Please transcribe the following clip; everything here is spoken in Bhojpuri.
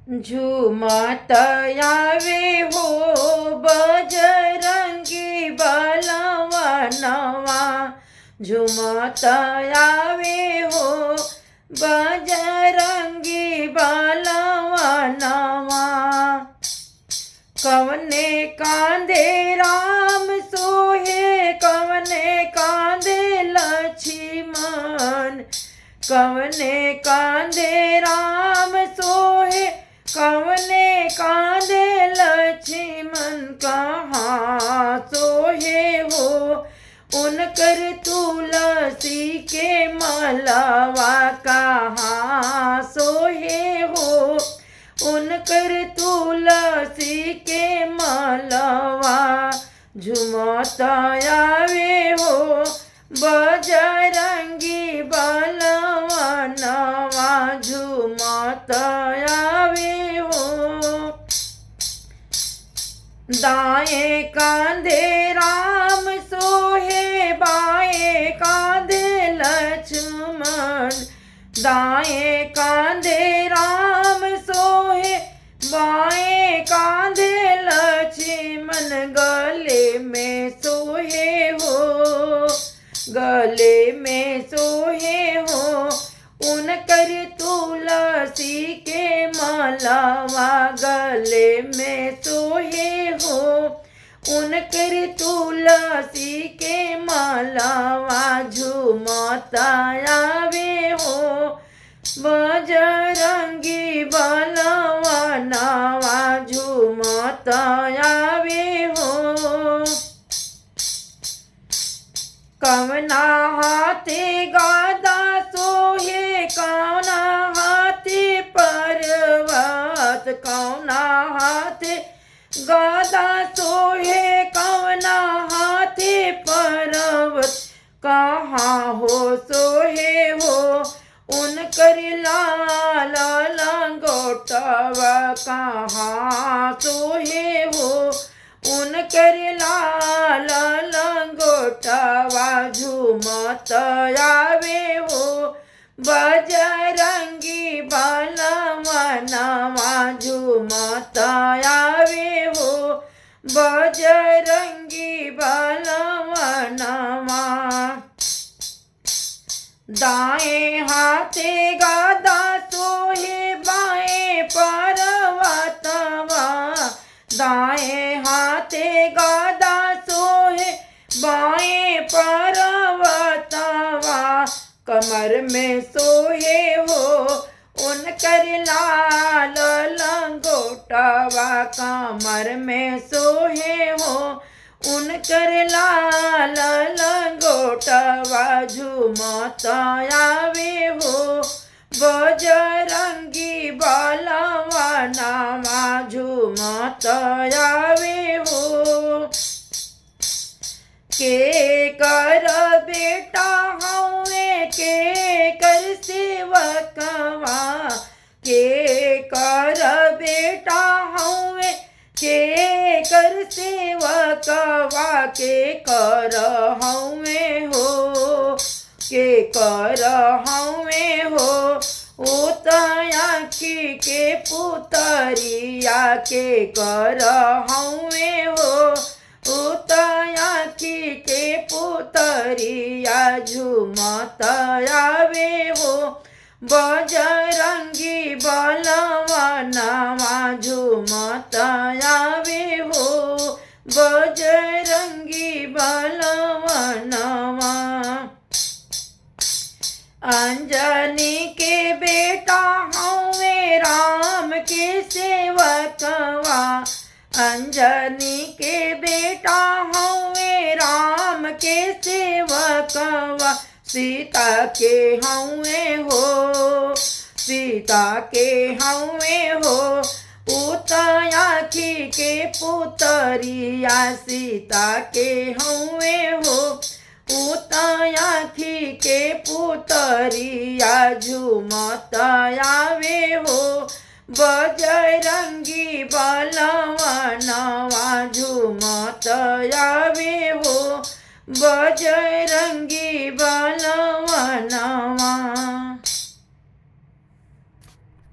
झूमत आवे हो बजरंगी बलवा नवा। झूमत आवे हो बजरंगी बलवा नवा। कवने कांधे राम सोहे कवने कांधे लक्ष्मण। कवने कांधे राम सोहे कवने कांधे लक्ष्मण। कहाँ सोहे हो उनकर तुलसी के मालावा। कहाँ सोहे हो उनकर तुलसी के मालावा। झूमत आवे हो बजरंगी बलवा नवा। झूमत आवे हो। दाएं कांधे राम सोहे बाएं कांधे लक्ष्मण। दाएं कांधे राम सोहे बाएं कांधे लक्ष्मण। गले में सोहे हो गले में सोहे हो उनकर तुलसी के मालावा। गले में सोहे हो उनकर तुलसी के मालावा। झूमत आवे हो बजरंगी बलवा नवा। झूमत आवे हो। कवना हाथे गादा सोहे कवना हाथे पर्वत। कवना हाथे गादा सोहे कवना हाथे पर्वत। कहाँ हो सोहे हो उनकर लाल लंगोटवा। कहाँ सोहे हो उनकर लाल लंगोटवा। झूमत आवे हो बजरंगी बलवा नवा। झूमत आवे हो बजरंगी बलवा नवा। दाएं हाथे गादा सोहे बाएं पर्वतवा। दाएं हाथे गादा सोहे बाएं पर्वतवा। कमर में सोहे हो उनकर लाल लंगोटवा। कमर में सोहे हो उनकर लाल लंगोटवा। झूमत आवे हो बजरंगी बलवा नवा। झूमत आवे हो। के कर बेटा हवे के कर सेवकवा। के कर बेटा हवे के कर सेवकवा। के कर हवे हो के कर हवे हो उतयाखी के पुतरिया। के कर हवे हो उतयाखी के पुतरिया। झूमत आवे हो बजरंगी बलवा नवा। झूमत आवे हो बजरंगी बलवा नवा। अंजनी के बेटा हवे राम के सेवकवा। अंजनी के बेटा हवे राम के सेवकवा। सीता के हवे हो सीता के हवे हो उतयाखी के पुतरिया। सीता के हवे हो उतयाखी के पुतरिया। झूमत आवे हो बजरंगी बलवा नवा। झूमत आवे हो बजरंगी बलवा नवा।